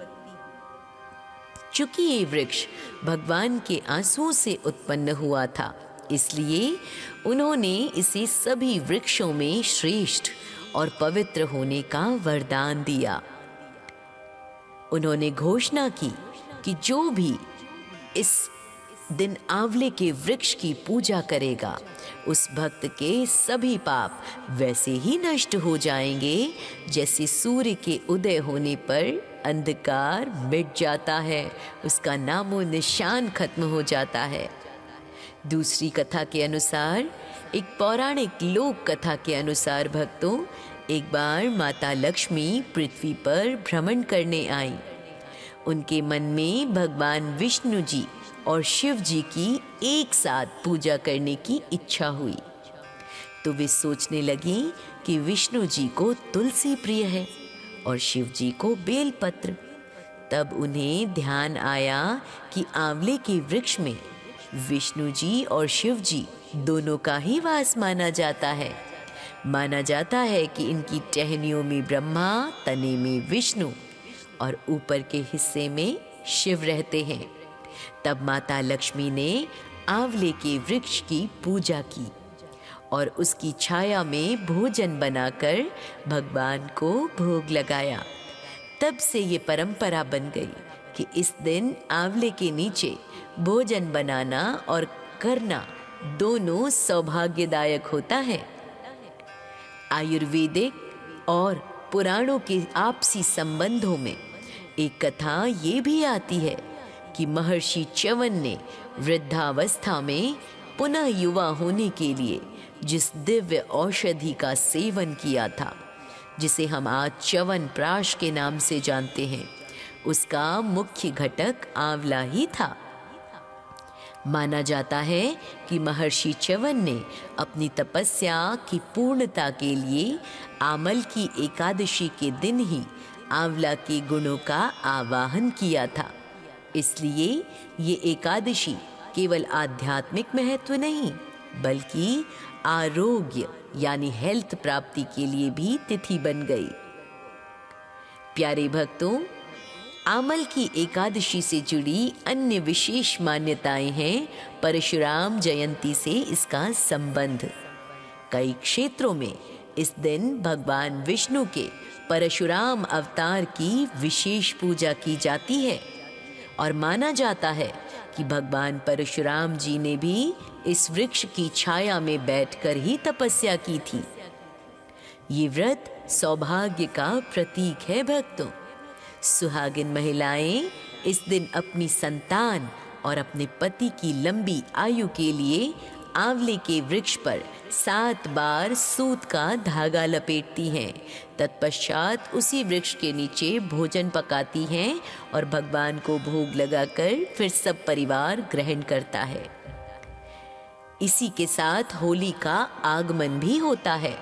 Speaker 1: चूंकि ये वृक्ष भगवान के आंसुओं से उत्पन्न हुआ था, इसलिए उन्होंने इसे सभी वृक्षों में श्रेष्ठ और पवित्र होने का वरदान दिया। उन्होंने घोषणा की कि जो भी इस दिन आंवले के वृक्ष की पूजा करेगा, उस भक्त के सभी पाप वैसे ही नष्ट हो जाएंगे जैसे सूर्य के उदय होने पर अंधकार मिट जाता है, उसका नामो निशान खत्म हो जाता है। दूसरी कथा के अनुसार, एक पौराणिक लोक कथा के अनुसार भक्तों, एक बार माता लक्ष्मी पृथ्वी पर भ्रमण करने आई। उनके मन में भगवान विष्णु जी और शिव जी की एक साथ पूजा करने की इच्छा हुई। तो वे सोचने लगी कि विष्णु जी को तुलसी प्रिय है और शिव जी को बेलपत्र। तब उन्हें ध्यान आया कि आंवले के वृक्ष में विष्णु जी और शिव जी दोनों का ही वास माना जाता है। माना जाता है कि इनकी टहनियों में ब्रह्मा, तने में विष्णु और ऊपर के हिस्से में शिव रहते हैं। तब माता लक्ष्मी ने आंवले के वृक्ष की पूजा की और उसकी छाया में भोजन बनाकर भगवान को भोग लगाया। तब से ये परंपरा बन गई कि इस दिन आंवले के नीचे भोजन बनाना और करना दोनों सौभाग्यदायक होता है। आयुर्वेदिक और पुराणों के आपसी संबंधों में एक कथा ये भी आती है कि महर्षि च्यवन ने वृद्धावस्था में पुनः युवा होने के लिए जिस दिव्य औषधि का सेवन किया था, जिसे हम आज च्यवन प्राश के नाम से जानते हैं, उसका मुख्य घटक आंवला ही था। माना जाता है कि महर्षि च्यवन ने अपनी तपस्या की पूर्णता के लिए आमल की एकादशी के दिन ही आंवला के गुणों का आवाहन किया था। इसलिए ये एकादशी केवल आध्यात्मिक महत्व नहीं, बल्कि आरोग्य यानी हेल्थ प्राप्ति के लिए भी तिथि बन गई। प्यारे भक्तों, आमल की एकादशी से जुड़ी अन्य विशेष मान्यताएं हैं। परशुराम जयंती से इसका संबंध। कई क्षेत्रों में इस दिन भगवान विष्णु के परशुराम अवतार की विशेष पूजा की जाती है और माना जाता है कि भगवान परशुराम जी ने भी इस वृक्ष की छाया में बैठकर ही तपस्या की थी। ये व्रत सौभाग्य का प्रतीक है भक्तों। सुहागिन महिलाएं इस दिन अपनी संतान और अपने पति की लंबी आयु के लिए आंवले के वृक्ष पर 7 बार सूत का धागा लपेटती हैं। तत्पश्चात उसी वृक्ष के नीचे भोजन पकाती हैं और भगवान को भोग लगाकर फिर सब परिवार ग्रहण करता है। इसी के साथ होली का आगमन भी होता है।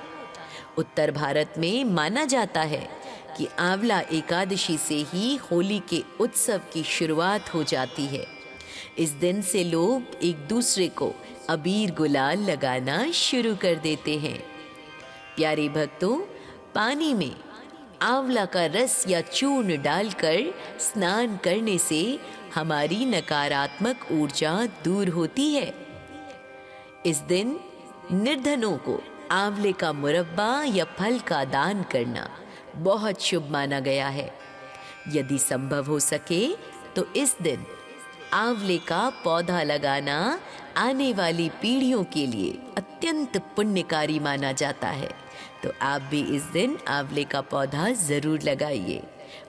Speaker 1: उत्तर भारत में माना जाता है कि आंवला एकादशी से ही होली के उत्सव की शुरुआत हो जाती है। इस दिन से लोग एक दूसरे को अबीर गुलाल लगाना शुरू कर देते हैं। प्यारे भक्तों, पानी में आंवला का रस या चूर्ण डालकर स्नान करने से हमारी नकारात्मक ऊर्जा दूर होती है। इस दिन निर्धनों को आंवले का मुरब्बा या फल का दान करना बहुत शुभ माना गया है। यदि संभव हो सके तो इस दिन आंवले का पौधा लगाना आने वाली पीढ़ियों के लिए अत्यंत पुण्यकारी माना जाता है तो आप भी इस दिन आंवले का पौधा जरूर लगाइए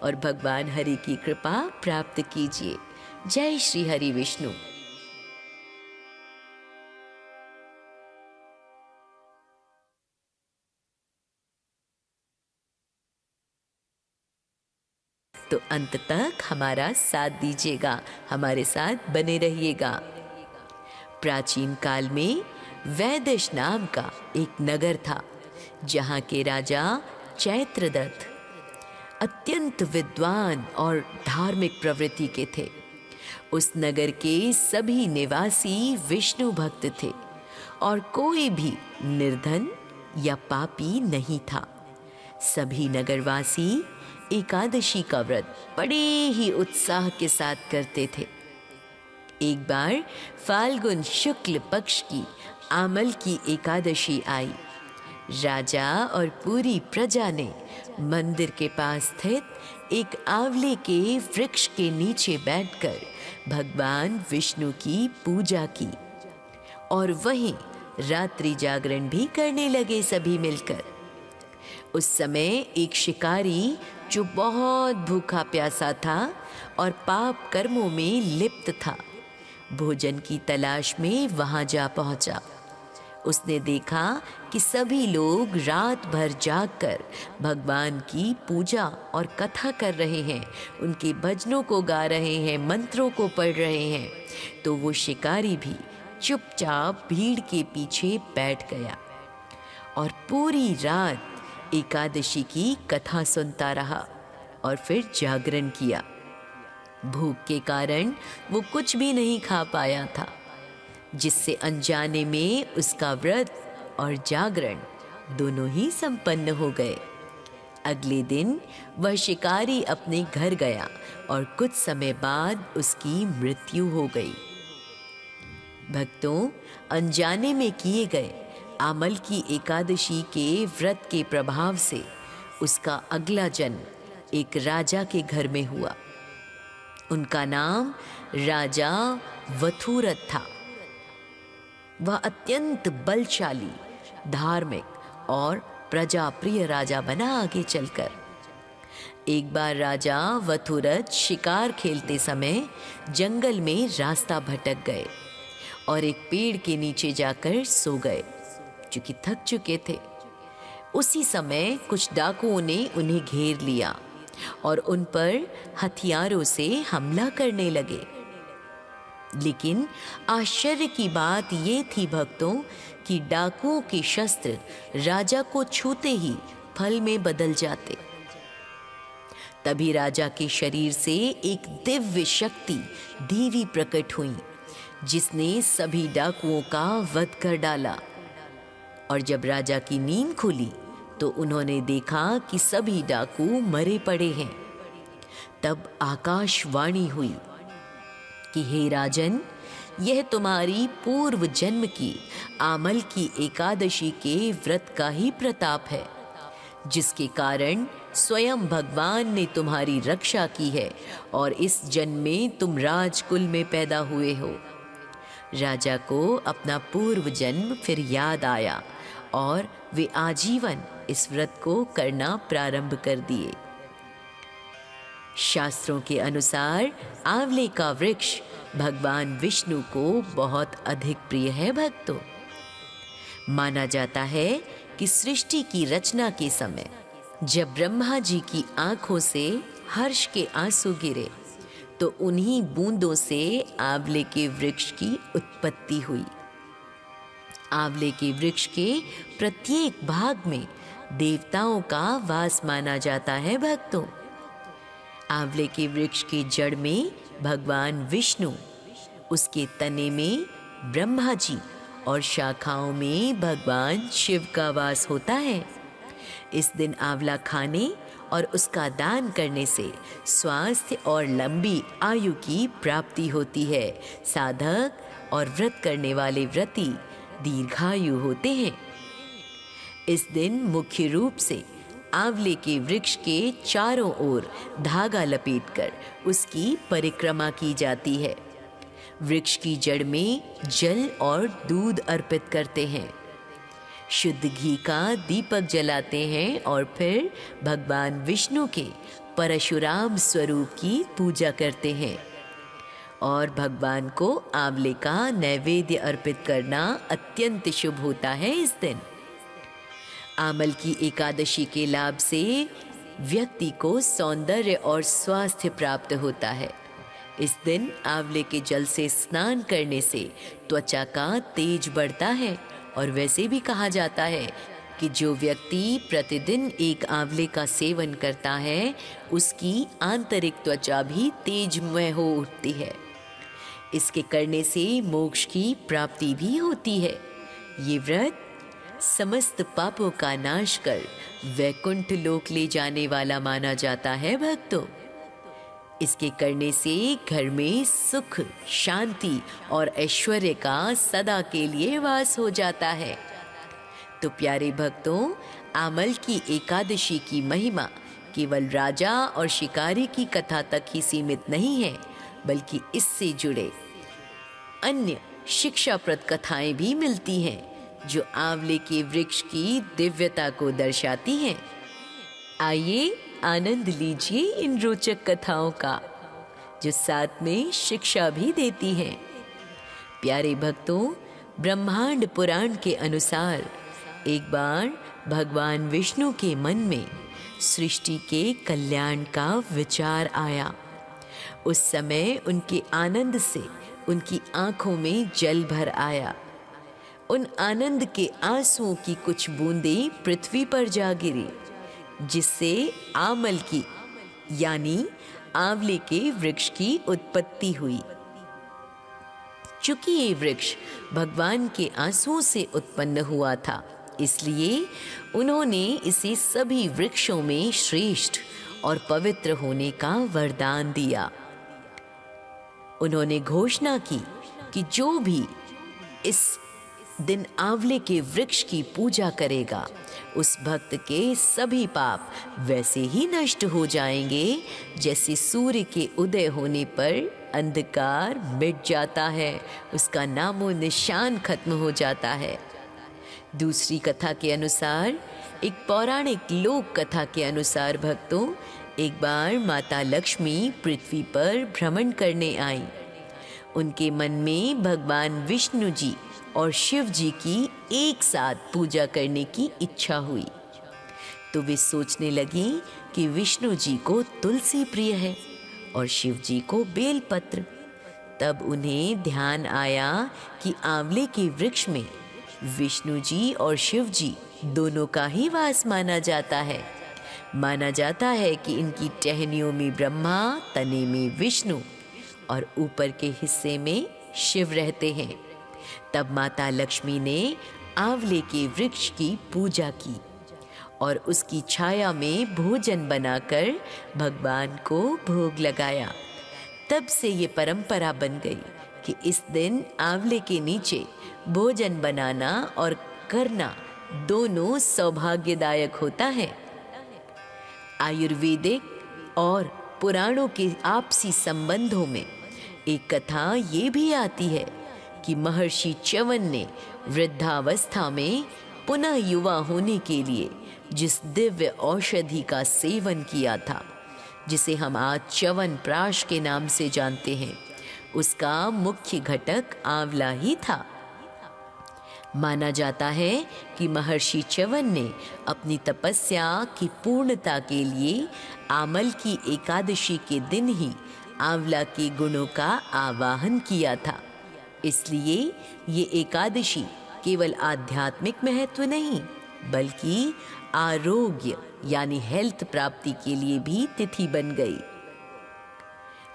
Speaker 1: और भगवान हरि की कृपा प्राप्त कीजिए। जय श्री हरि विष्णु। तो अंत तक हमारा साथ दीजिएगा, हमारे साथ बने रहिएगा। प्राचीन काल में वैदेश नाम का एक नगर था, जहाँ के राजा चैत्रदत्त अत्यंत विद्वान और धार्मिक प्रवृत्ति के थे। उस नगर के सभी निवासी विष्णु भक्त थे और कोई भी निर्धन या पापी नहीं था। सभी नगरवासी एकादशी का व्रत बड़े ही उत्साह के साथ करते थे। एक बार फाल्गुन शुक्ल पक्ष की आमल की एकादशी आई। राजा और पूरी प्रजा ने मंदिर के पास स्थित एक आंवले के वृक्ष के नीचे बैठकर भगवान विष्णु की पूजा की और वहीं रात्रि जागरण भी करने लगे सभी मिलकर। उस समय एक शिकारी जो बहुत भूखा प्यासा था और पाप कर्मों में लिप्त था, भोजन की तलाश में वहां जा पहुंचा। उसने देखा कि सभी लोग रात भर जागकर भगवान की पूजा और कथा कर रहे हैं, उनके भजनों को गा रहे हैं, मंत्रों को पढ़ रहे हैं। तो वो शिकारी भी चुपचाप भीड़ के पीछे बैठ गया और पूरी रात एकादशी की कथा सुनता रहा और फिर जागरण किया। भूख के कारण वो कुछ भी नहीं खा पाया था, जिससे अनजाने में उसका व्रत और जागरण दोनों ही संपन्न हो गए। अगले दिन वह शिकारी अपने घर गया और कुछ समय बाद उसकी मृत्यु हो गई। भक्तों, अनजाने में किए गए आमल की एकादशी के व्रत के प्रभाव से उसका अगला जन्म एक राजा के घर में हुआ। उनका नाम राजा वथूरत था। वह अत्यंत बलशाली, धार्मिक और प्रजाप्रिय राजा बना आगे चलकर। एक बार राजा वथूरत शिकार खेलते समय जंगल में रास्ता भटक गए और एक पेड़ के नीचे जाकर सो गए, क्योंकि थक चुके थे। उसी समय कुछ डाकुओं ने उन्हें घेर लिया और उन पर हथियारों से हमला करने लगे। लेकिन आश्चर्य की बात ये थी भक्तों कि डाकुओं के शस्त्र राजा को छूते ही फल में बदल जाते। तभी राजा के शरीर से एक दिव्य शक्ति देवी प्रकट हुई, जिसने सभी डाकुओं का वध कर डाला। और जब राजा की नींद खुली तो उन्होंने देखा कि सभी डाकू मरे पड़े हैं। तब आकाशवाणी हुई कि हे राजन, यह तुम्हारी पूर्व जन्म की आमल की एकादशी के व्रत का ही प्रताप है, जिसके कारण स्वयं भगवान ने तुम्हारी रक्षा की है और इस जन्म में तुम राजकुल में पैदा हुए हो। राजा को अपना पूर्व जन्म फिर याद आया और वे आजीवन इस व्रत को करना प्रारंभ कर दिए। शास्त्रों के अनुसार आंवले का वृक्ष भगवान विष्णु को बहुत अधिक प्रिय है। भक्तों, माना जाता है कि सृष्टि की रचना के समय जब ब्रह्मा जी की आंखों से हर्ष के आंसू गिरे तो उन्हीं बूंदों से आंवले के वृक्ष की उत्पत्ति हुई। आंवले के वृक्ष के प्रत्येक भाग में देवताओं का वास माना जाता है। भक्तों, आंवले के वृक्ष के जड़ में भगवान विष्णु, उसके तने में ब्रह्मा जी और शाखाओं में भगवान शिव का वास होता है। इस दिन आंवला खाने और उसका दान करने से स्वास्थ्य और लंबी आयु की प्राप्ति होती है। साधक और व्रत करने वाले व्रती दीर्घायु होते हैं। इस दिन मुख्य रूप से आंवले के वृक्ष के चारों ओर धागा लपेटकर उसकी परिक्रमा की जाती है। वृक्ष की जड़ में जल और दूध अर्पित करते हैं। शुद्ध घी का दीपक जलाते हैं और फिर भगवान विष्णु के परशुराम स्वरूप की पूजा करते हैं। और भगवान को आंवले का नैवेद्य अर्पित करना अत्यंत शुभ होता है इस दिन। आमल की एकादशी के लाभ से व्यक्ति को सौंदर्य और स्वास्थ्य प्राप्त होता है। इस दिन आंवले के जल से स्नान करने से त्वचा का तेज बढ़ता है और वैसे भी कहा जाता है कि जो व्यक्ति प्रतिदिन एक आंवले का सेवन करता है उसकी आंतरिक त्वचा भी तेजमय हो उठती है। इसके करने से मोक्ष की प्राप्ति भी होती है। ये व्रत समस्त पापों का नाश कर वैकुंठ लोक ले जाने वाला माना जाता है भक्तों। इसके करने से घर में सुख, शांति और ऐश्वर्य का सदा के लिए वास हो जाता है। तो प्यारे भक्तों, आमल की एकादशी की महिमा केवल राजा और शिकारी की कथा तक ही सीमित नहीं है, बल्कि इससे जुड़े अन्य शिक्षाप्रद कथाएं भी मिलती हैं जो आंवले के वृक्ष की दिव्यता को दर्शाती हैं। आइए आनंद लीजिए इन रोचक कथाओं का, जो साथ में शिक्षा भी देती हैं। प्यारे भक्तों, ब्रह्मांड पुराण के अनुसार एक बार भगवान विष्णु के मन में सृष्टि के कल्याण का विचार आया। उस समय उनके आनंद से उनकी आंखों में जल भर आया। उन आनंद के आंसुओं की कुछ बूंदें पृथ्वी पर जा गिरी, जिससे आमल की यानी आंवले के वृक्ष की उत्पत्ति हुई। चूंकि ये वृक्ष भगवान के आंसुओं से उत्पन्न हुआ था, इसलिए उन्होंने इसे सभी वृक्षों में श्रेष्ठ और पवित्र होने का वरदान दिया। उन्होंने घोषणा की कि जो भी इस दिन आंवले के वृक्ष की पूजा करेगा, उस भक्त के सभी पाप वैसे ही नष्ट हो जाएंगे जैसे सूर्य के उदय होने पर अंधकार मिट जाता है, उसका नामो निशान खत्म हो जाता है। दूसरी कथा के अनुसार, एक पौराणिक लोक कथा के अनुसार भक्तों, एक बार माता लक्ष्मी पृथ्वी पर भ्रमण करने आई। उनके मन में भगवान विष्णु जी और शिव जी की एक साथ पूजा करने की इच्छा हुई। तो वे सोचने लगी कि विष्णु जी को तुलसी प्रिय है और शिव जी को बेलपत्र। तब उन्हें ध्यान आया कि आंवले के वृक्ष में विष्णु जी और शिव जी दोनों का ही वास माना जाता है। माना जाता है कि इनकी टहनियों में ब्रह्मा, तने में विष्णु और ऊपर के हिस्से में शिव रहते हैं। तब माता लक्ष्मी ने आंवले के वृक्ष की पूजा की और उसकी छाया में भोजन बनाकर भगवान को भोग लगाया। तब से ये परंपरा बन गई कि इस दिन आंवले के नीचे भोजन बनाना और करना दोनों सौभाग्यदायक होता है। आयुर्वेदिक और पुराणों के आपसी संबंधों में एक कथा ये भी आती है कि महर्षि च्यवन ने वृद्धावस्था में पुनः युवा होने के लिए जिस दिव्य औषधि का सेवन किया था, जिसे हम आज च्यवन प्राश के नाम से जानते हैं, उसका मुख्य घटक आंवला ही था। माना जाता है कि महर्षि च्यवन ने अपनी तपस्या की पूर्णता के लिए आमल की एकादशी के दिन ही आंवला के गुणों का आवाहन किया था। इसलिए ये एकादशी केवल आध्यात्मिक महत्व नहीं, बल्कि आरोग्य यानी हेल्थ प्राप्ति के लिए भी तिथि बन गई।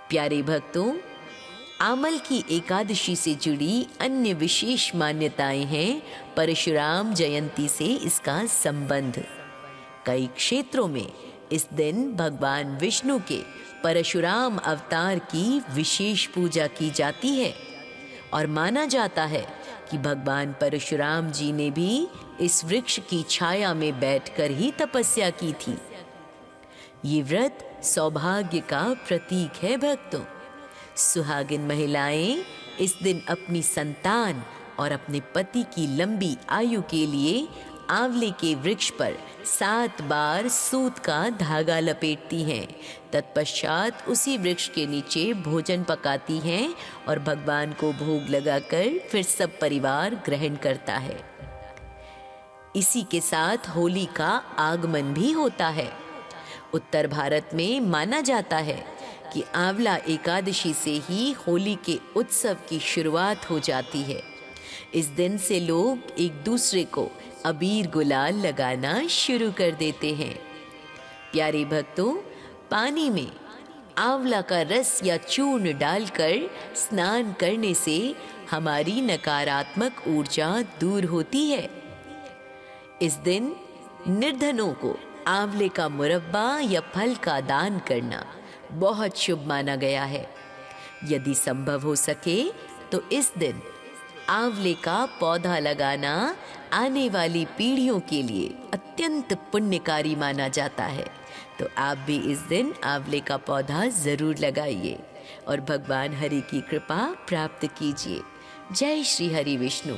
Speaker 1: प्यारे भक्तों, आमल की एकादशी से जुड़ी अन्य विशेष मान्यताएं हैं। परशुराम जयंती से इसका संबंध। कई क्षेत्रों में इस दिन भगवान विष्णु के परशुराम अवतार की विशेष पूजा की जाती है और माना जाता है कि भगवान परशुराम जी ने भी इस वृक्ष की छाया में बैठकर ही तपस्या की थी। ये व्रत सौभाग्य का प्रतीक है भक्तों। सुहागिन महिलाएं इस दिन अपनी संतान और अपने पति की लंबी आयु के लिए आंवले के वृक्ष पर 7 बार सूत का धागा लपेटती हैं। तत्पश्चात उसी वृक्ष के नीचे भोजन पकाती हैं और भगवान को भोग लगाकर फिर सब परिवार ग्रहण करता है। इसी के साथ होली का आगमन भी होता है। उत्तर भारत में माना जाता है कि आंवला एकादशी से ही होली के उत्सव की शुरुआत हो जाती है। इस दिन से लोग एक दूसरे को अबीर गुलाल लगाना शुरू कर देते हैं। प्यारे भक्तों, पानी में आंवला का रस या चूर्ण डालकर स्नान करने से हमारी नकारात्मक ऊर्जा दूर होती है। इस दिन निर्धनों को आंवले का मुरब्बा या फल का दान करना बहुत शुभ माना गया है। यदि संभव हो सके तो इस दिन आंवले का पौधा लगाना आने वाली पीढ़ियों के लिए अत्यंत पुण्यकारी माना जाता है। तो आप भी इस दिन आंवले का पौधा जरूर लगाइए और भगवान हरि की कृपा प्राप्त कीजिए। जय श्री हरि विष्णु।